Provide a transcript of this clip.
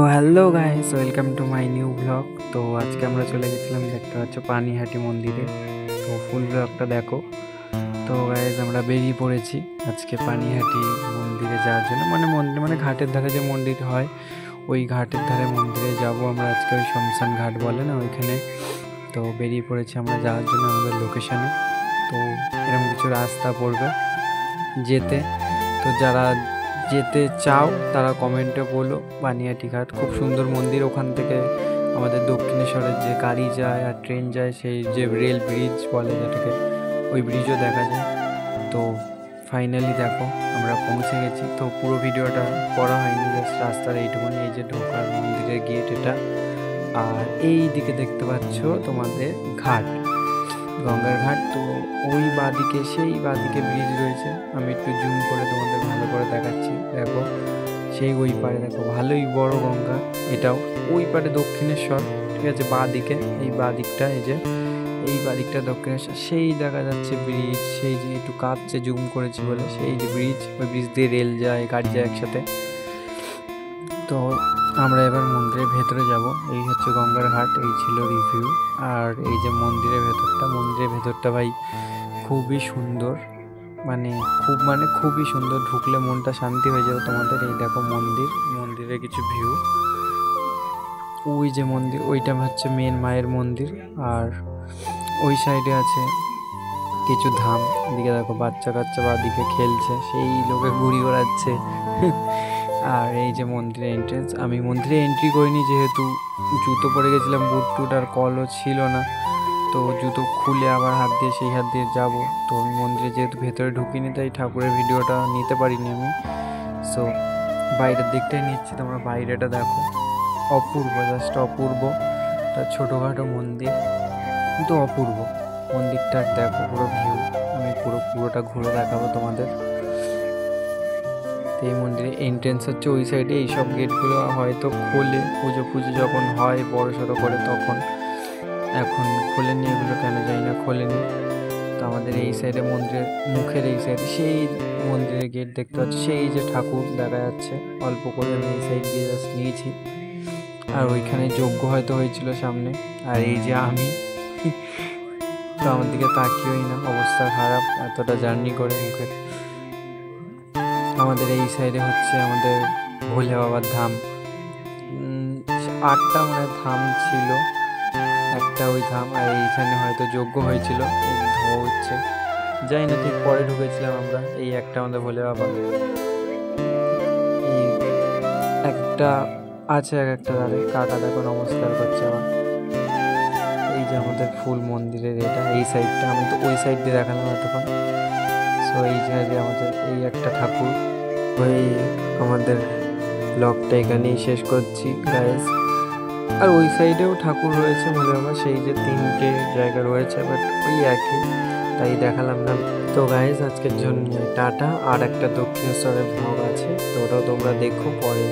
তো hello guys, welcome to my new blog. তো আজকে আমরা চলে গেছিলাম, দেখতে পাচ্ছ, পানিহাটি মন্দিরে। তো ফুল ব্লগটা দেখো। তো গাইস আমরা বেরিয়ে পড়েছি আজকে পানিহাটি মন্দিরে যাওয়ার জন্য, মানে মন্দির মানে ঘাটের ধারে যে মন্দির হয়, ওই ঘাটের ধারে মন্দিরে যাব আমরা আজকে। ওই শমশান ঘাট বলে না, ওইখানে। তো বেরিয়ে পড়েছি আমরা যাওয়ার জন্য আমাদের লোকেশানে। তো এরকম কিছু রাস্তা পড়বে যেতে। তো যারা যেতে চাও তারা কমেন্টে বলো। পানিহাটি ঘাট খুব সুন্দর মন্দির। ওখান থেকে আমাদের দক্ষিণেশ্বরের যে গাড়ি যায় আর ট্রেন যায়, সেই যে রেল ব্রিজ বলে যেটাকে, ওই ব্রিজও দেখা যায়। তো ফাইনালি দেখো আমরা পৌঁছে গেছি। তো পুরো ভিডিওটা করা হয়নি, জাস্ট রাস্তার এইটুকুনি। এই যে ঢোকার মন্দিরের গেট এটা, আর এই দিকে দেখতে পাচ্ছ তোমাদের ঘাট, গঙ্গার ঘাট। তো ওই বাঁদিকে, সেই বাঁদিকে ব্রিজ রয়েছে। আমি একটু জুম করে তোমাদের ভালো করে দেখাচ্ছি, দেখো। সেই ওই পারে দেখো, ভালোই বড় গঙ্গা এটাও। ওই পারে দক্ষিণেশ্বর, ঠিক আছে, বাঁদিকে। এই বাঁদিকটা, এই যে এই বাঁদিকটা দক্ষিণেশ্বর। সেই দেখা যাচ্ছে ব্রিজ, সেই যে একটু কাঁপছে জুম করেছি বলে, সেই যে ব্রিজ, ওই ব্রিজ দিয়ে রেল যায়, গাড়ি যায় একসাথে। তো আমরা এবার মন্দিরের ভেতরে যাব। এই হচ্ছে গঙ্গার ঘাট, এই ছিল রিভিউ। আর এই যে মন্দিরের ভেতরটা ভাই খুবই সুন্দর, মানে খুবই সুন্দর। ঢুকলে মনটা শান্তি হয়ে যাবে তোমাদের। এই দেখো মন্দিরের কিছু ভিউ। ওই যে মন্দির, ওইটা হচ্ছে মেন মায়ের মন্দির। আর ওই সাইডে আছে কিছু ধাম। এদিকে দেখো বাচ্চা কাচ্চা বাদিকে খেলছে, সেই লোকে ঘুড়ি ওড়াচ্ছে। আর এই যে মন্দিরের এন্ট্রেন্স। আমি মন্দিরে এন্ট্রি করিনি, যেহেতু জুতো পরে গেছিলাম, বুট টুট আর কলও ছিল না। তো জুতো খুলে আবার হাত দিয়ে সেই হাত দিয়ে যাব। তো আমি মন্দিরে যেহেতু ভেতরে ঢুকিনি, তাই ঠাকুরের ভিডিওটা নিতে পারিনি আমি। সো বাইরের দিকটাই নিচ্ছি, তোমরা বাইরেটা দেখো। অপূর্ব, জাস্ট অপূর্ব। তার ছোটোখাটো মন্দির, কিন্তু অপূর্ব মন্দিরটার। দেখো পুরো ভিউ, আমি পুরোটা ঘুরে দেখাবো তোমাদের। তো এই মন্দিরে এন্ট্রেন্স হচ্ছে ওই সাইডে। এইসব গেটগুলো হয়তো খোলে পুজো পুজো যখন হয় বড় সড়ো করে, তখন। এখন খোলেনি এগুলো, কেন জানি না খোলেনি। তো আমাদের এই সাইডে মন্দিরের মুখের এই সাইডে সেই মন্দিরের গেট দেখতে পাচ্ছি, সেই যে ঠাকুর দেখা যাচ্ছে অল্প করে। আমি এই সাইড দিয়ে জাস্ট নিয়েছি। আর ওইখানে যজ্ঞ হয়তো হয়েছিল সামনে। আর এই যে আমি, তো আমার দিকে তাকিয়েই না, অবস্থা খারাপ এতটা জার্নি করে মুখের। আমাদের এই সাইডে হচ্ছে আমাদের ভোলে বাবার ধাম। 8টা মানে ধাম ছিল, একটা ওই ধাম। আর এইখানে হয়তো যজ্ঞ হয়েছিল, এই ধোয়া হচ্ছে, যাই না ঠিক পরে ঢুকেছিলাম আমরা। এই একটা আমাদের ভোলে বাবা, এই একটা আছে, এক একটা দাঁড়ে কাকা দেখো নমস্কার করছে আমার। এই যে আমাদের ফুল মন্দিরের এটা, এই সাইডটা আমি তো ওই সাইড দিয়ে দেখালাম এতক্ষণ। সো এই সাইডে আমাদের এই একটা ঠাকুর। ওই আমাদের ব্লগটা এখানেই শেষ করছি গাইস। আর ওই সাইডেও ঠাকুর রয়েছে বলে বাবা, সেই যে 3টে জায়গা রয়েছে, বাট ওই একই, তাই দেখালাম না। তো গাইস আজকের জন্য টাটা। আর একটা দক্ষিণেশ্বরের ব্লগ আছে, তো ওটাও তোমরা দেখো পরে।